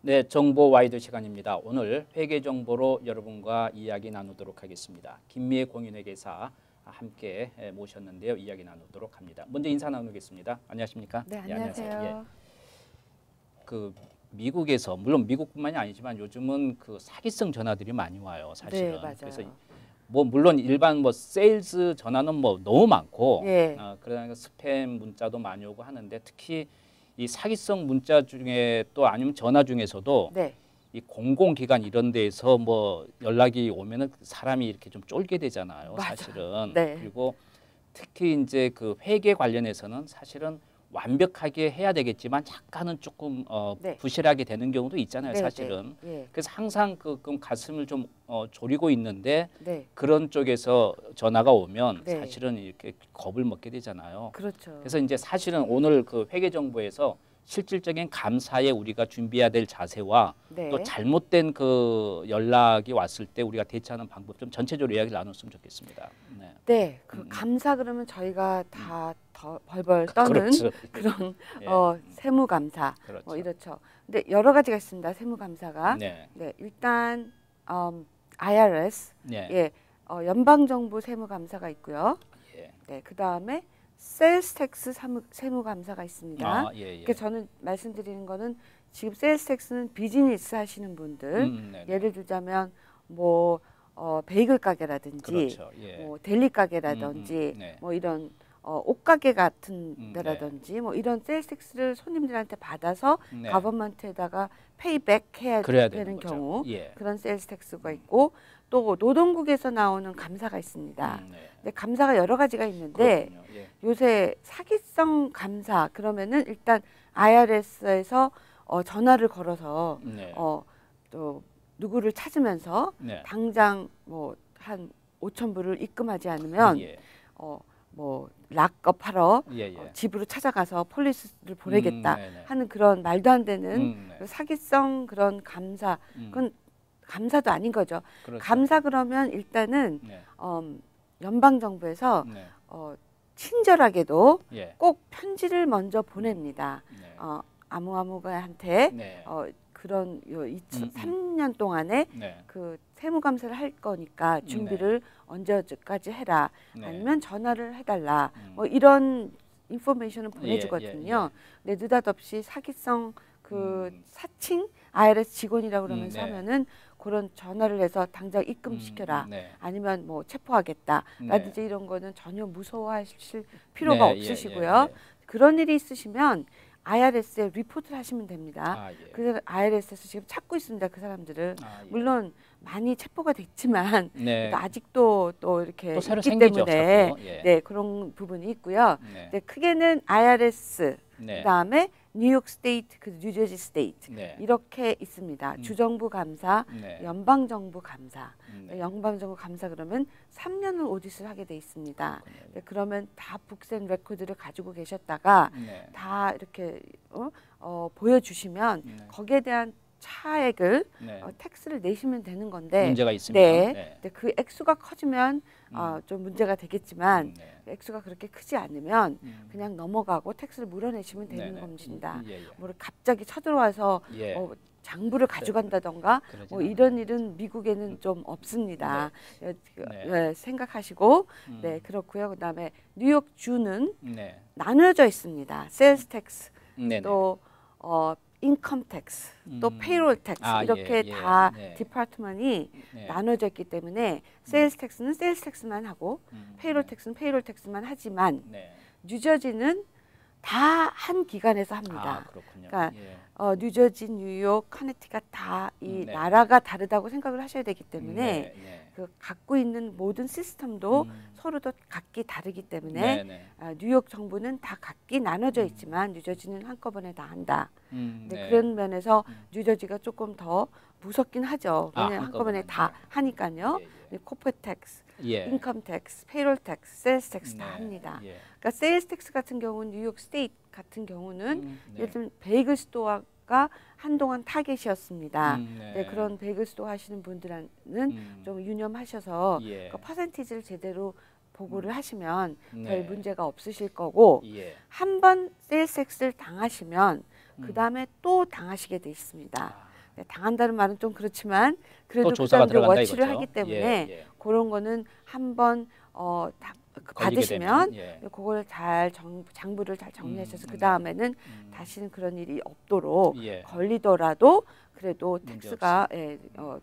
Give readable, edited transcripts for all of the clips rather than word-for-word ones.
네, 정보 와이드 시간입니다. 오늘 회계 정보로 여러분과 이야기 나누도록 하겠습니다. 김미애 공인회계사 함께 모셨는데요. 이야기 나누도록 합니다. 먼저 인사 나누겠습니다. 안녕하십니까? 네, 안녕하세요. 예. 그 미국에서 물론 미국뿐만이 아니지만 요즘은 그 사기성 전화들이 많이 와요. 사실은. 네, 맞아요. 그래서 뭐 물론 일반 뭐 세일즈 전화는 뭐 너무 많고, 예. 그러니까 스팸 문자도 많이 오고 하는데 특히 이 사기성 문자 중에 또 아니면 전화 중에서도 네. 이 공공기관 이런 데에서 뭐 연락이 오면은 사람이 이렇게 좀 쫄게 되잖아요. 맞아요. 사실은. 네. 그리고 특히 이제 그 회계 관련해서는 사실은 완벽하게 해야 되겠지만 약간은 조금 네. 부실하게 되는 경우도 있잖아요. 네, 사실은. 네. 예. 그래서 항상 그 가슴을 좀 졸이고 있는데 네. 그런 쪽에서 전화가 오면 네. 사실은 이렇게 겁을 먹게 되잖아요. 그렇죠. 그래서 이제 사실은 오늘 그 회계정보에서 실질적인 감사에 우리가 준비해야 될 자세와 네. 또 잘못된 그 연락이 왔을 때 우리가 대처하는 방법 좀 전체적으로 이야기를 나눴으면 좋겠습니다. 네. 네. 그 감사 그러면 저희가 다 더 벌벌 떠는 그렇죠. 그런 예. 세무 감사 그렇죠. 뭐 이렇죠. 근데 여러 가지가 있습니다. 세무 감사가. 네. 네. 일단 IRS 네. 예. 연방정부 세무 감사가 있고요. 예. 네. 그다음에 세일스 텍스 세무 감사가 있습니다. 아, 예, 예. 그러니까 저는 말씀드리는 거는 지금 세일스 텍스는 비즈니스 하시는 분들 네네. 예를 들자면 뭐 베이글 가게라든지 그렇죠. 예. 뭐 델리 가게라든지 네. 뭐 이런 옷가게 같은 네. 데라든지 뭐 이런 세일스 텍스를 손님들한테 받아서 네. 가버먼트에다가 페이백 해야 그래야 되는 되는 거죠. 경우 예. 그런 세일스 텍스가 있고 또 노동국에서 나오는 감사가 있습니다. 네. 근데 감사가 여러 가지가 있는데 그렇군요. 예. 요새 사기성 감사 그러면은 일단 IRS에서 전화를 걸어서 네. 또 누구를 찾으면서 네. 당장 뭐 한 5,000불을 입금하지 않으면 예. 뭐 락업하러 예, 예. 집으로 찾아가서 폴리스를 보내겠다 네네. 하는 그런 말도 안 되는 네. 사기성 그런 감사 그건 감사도 아닌 거죠. 그렇죠. 감사 그러면 일단은 네. 연방 정부에서 네. 친절하게도 예. 꼭 편지를 먼저 보냅니다. 네. 아무한테 네. 그런 3년 동안에 네. 그 세무감사를 할 거니까 준비를 언제까지 해라. 네. 아니면 전화를 해달라. 뭐 이런 인포메이션을 보내주거든요. 근데 느닷없이 사기성 그 사칭 IRS 직원이라고 그러면서 네. 하면은 그런 전화를 해서 당장 입금시켜라. 네. 아니면 뭐 체포하겠다. 네. 라든지 이런 거는 전혀 무서워하실 필요가 네, 없으시고요. 예. 그런 일이 있으시면 IRS에 리포트를 하시면 됩니다. 아, 예. 그래서 IRS에서 지금 찾고 있습니다. 그 사람들을. 아, 예. 물론 많이 체포가 됐지만 네. 아직도 또 이렇게 또 새로 있기 생기죠, 때문에 자꾸. 예. 네, 그런 부분이 있고요. 네. 근데 크게는 IRS 네. 그다음에 뉴욕 스테이트, 그 뉴저지 스테이트 네. 이렇게 있습니다. 주정부 감사, 네. 연방정부 감사. 네. 연방정부 감사 그러면 3년을 오디트를 하게 돼 있습니다. 네, 그러면 다 북센 레코드를 가지고 계셨다가 네. 다 이렇게 보여주시면 네. 거기에 대한 차액을 네. 텍스를 내시면 되는 건데 문제가 있으면 네. 근데 그 액수가 커지면 좀 문제가 되겠지만 네. 액수가 그렇게 크지 않으면 그냥 넘어가고 텍스를 물어내시면 되는 네네. 겁니다. 예, 예. 뭐 갑자기 쳐들어와서 예. 장부를 가져간다던가 그러진 뭐 이런 일은 미국에는 좀 없습니다. 네. 생각하시고 네 그렇고요. 그다음에 뉴욕 주는 네. 나눠져 있습니다. 세일스 텍스 네네. 또 인컴 텍스 또 페이롤 텍스 이렇게 예, 예. 다 네. 디파트먼이 네. 나눠져 있기 때문에 세일스 텍스는 세일스 텍스만 하고 페이롤 네. 텍스는 페이롤 텍스만 하지만 네. 뉴저지는 다 한 기관에서 합니다. 아, 그렇군요. 그러니까 예. 뉴저지, 뉴욕, 커네티cut 다 이 네. 나라가 다르다고 생각을 하셔야 되기 때문에 네. 네. 그 갖고 있는 모든 시스템도 서로도 각기 다르기 때문에 네. 네. 뉴욕 정부는 다 각기 나눠져 있지만 뉴저지는 한꺼번에 다 한다. 근데 네. 그런 면에서 뉴저지가 조금 더 무섭긴 하죠. 왜냐하면 한꺼번에 다 하니까요. 예, 예. 코퍼 텍스, 예. 인컴 텍스, 페이롤 텍스, 세일스 텍스 다 네. 합니다. 예. 그러니까 세일스 텍스 같은 경우는 뉴욕 스테이트 같은 경우는 네. 예를 들면 베이글 스토어가 한동안 타겟이었습니다. 네. 네, 그런 베이글 스토어 하시는 분들은 좀 유념하셔서 예. 그 퍼센티지를 제대로 보고를 하시면 네. 별 문제가 없으실 거고 예. 한 번 세일스 텍스를 당하시면 그 다음에 또 당하시게 돼 있습니다. 네, 당한다는 말은 좀 그렇지만 그래도 또 그 조사가 사람들 들어간다 워치를 이거죠. 하기 때문에 예. 그런 거는 한번 걸리게 받으시면 되면, 그걸 잘 장부를 잘 정리하셔서 그 네. 다음에는 다시는 그런 일이 없도록 예. 걸리더라도 그래도 문제 텍스가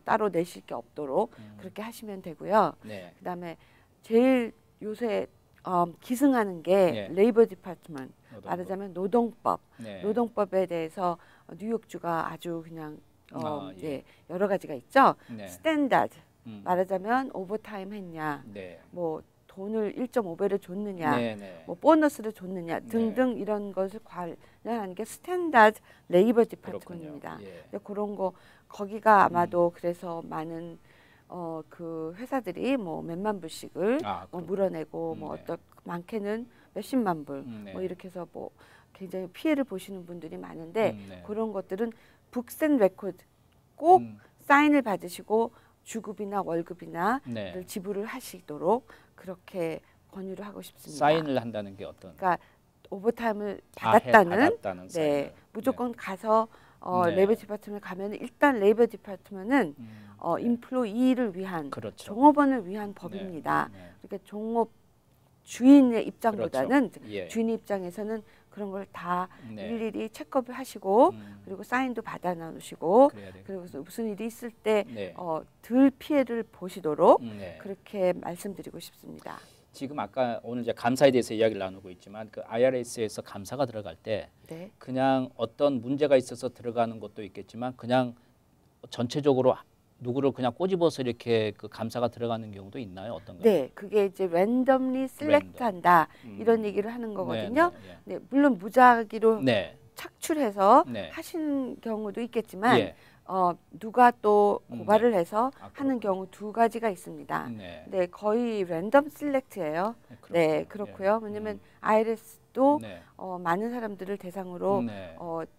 따로 내실 게 없도록 그렇게 하시면 되고요. 네. 그다음에 제일 요새 기승하는 게 예. 레이버 디파트먼트, 노동법. 말하자면 노동법, 네. 노동법에 대해서 뉴욕주가 아주 그냥 예. 여러 가지가 있죠. 네. 스탠다드, 말하자면 오버타임 했냐, 네. 뭐 돈을 1.5배를 줬느냐, 네, 네. 뭐 보너스를 줬느냐 등등 이런 것을 관련하는 게 스탠다드 레이버 디파트먼트입니다. 예. 그런 거 거기가 아마도 그래서 많은 그 회사들이 뭐 몇만 불씩을 뭐 물어내고 뭐 네. 어떤 많게는 몇십만 불 네. 뭐 이렇게 해서 뭐 굉장히 피해를 보시는 분들이 많은데 네. 그런 것들은 북센 레코드 꼭 사인을 받으시고 주급이나 월급이나 네. 지불을 하시도록 그렇게 권유를 하고 싶습니다. 사인을 한다는 게 어떤? 그러니까 오버타임을 받았다는 받았다는 네, 무조건 가서 네. 레이버 디파트먼트 가면 일단 레이버 디파트먼트는 인플로이를 위한 그렇죠. 종업원을 위한 법입니다. 네. 그러니까 종업 주인의 입장보다는 그렇죠. 예. 주인 입장에서는 그런 걸 다 네. 일일이 체크업을 하시고 그리고 사인도 받아 나누시고 그리고 무슨 일이 있을 때 덜 피해를 보시도록 그렇게 말씀드리고 싶습니다. 지금 아까 오늘 이제 감사에 대해서 이야기를 나누고 있지만 그 IRS에서 감사가 들어갈 때 네. 그냥 어떤 문제가 있어서 들어가는 것도 있겠지만 그냥 전체적으로 누구를 그냥 꼬집어서 이렇게 그 감사가 들어가는 경우도 있나요? 어떤가요? 네, 그게 이제 랜덤리 셀렉트한다 이런 얘기를 하는 거거든요. 네, 물론 무작위로 착출해서 하신 경우도 있겠지만 누가 또 고발을 해서 하는 경우 두 가지가 있습니다. 네, 거의 랜덤 셀렉트예요. 네, 그렇고요. 왜냐하면 IRS도 많은 사람들을 대상으로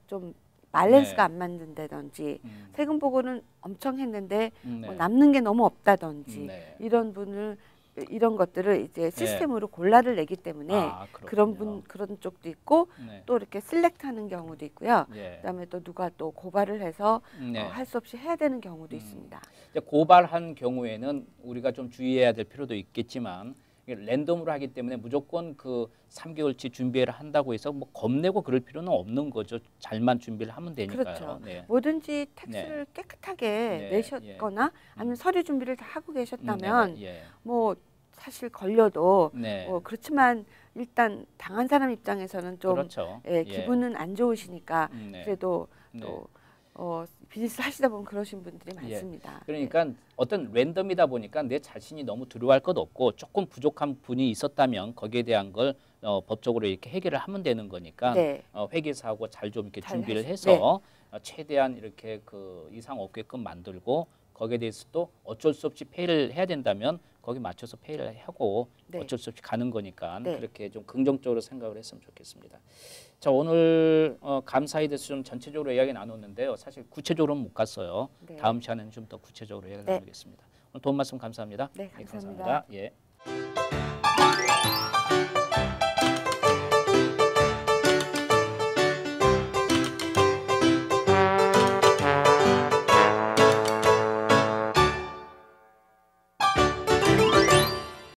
좀 밸런스가 안 맞는다든지 세금 보고는 엄청 했는데 뭐 남는 게 너무 없다든지 이런 것들을 이제 시스템으로 골라를 내기 때문에 그런 쪽도 있고 또 이렇게 셀렉트하는 경우도 있고요. 그다음에 또 누가 또 고발을 해서 할 수 없이 해야 되는 경우도 있습니다. 고발한 경우에는 우리가 좀 주의해야 될 필요도 있겠지만 랜덤으로 하기 때문에 무조건 그 3개월치 준비를 한다고 해서 뭐 겁내고 그럴 필요는 없는 거죠. 잘만 준비를 하면 되니까요. 그렇죠. 뭐든지 텍스를 깨끗하게 내셨거나 아니면 서류 준비를 다 하고 계셨다면 뭐 사실 걸려도 그렇지만 일단 당한 사람 입장에서는 좀 기분은 안 좋으시니까 그래도 또 비즈니스 하시다 보면 그러신 분들이 많습니다. 그러니까 어떤 랜덤이다 보니까 내 자신이 너무 두려워할 것 없고 조금 부족한 분이 있었다면 거기에 대한 걸 법적으로 이렇게 해결을 하면 되는 거니까 회계사하고 잘 좀 이렇게 준비를 해서 최대한 이렇게 그 이상 없게끔 만들고 거기에 대해서 또 어쩔 수 없이 페이를 해야 된다면 거기 맞춰서 페이를 하고 어쩔 수 없이 가는 거니까 그렇게 좀 긍정적으로 생각을 했으면 좋겠습니다. 자, 오늘 감사에 대해서 좀 전체적으로 이야기 나눴는데요. 사실 구체적으로는 못 갔어요. 다음 시간에는 좀 더 구체적으로 이야기 나누겠습니다. 오늘 도움 말씀 감사합니다. 네, 감사합니다. 예.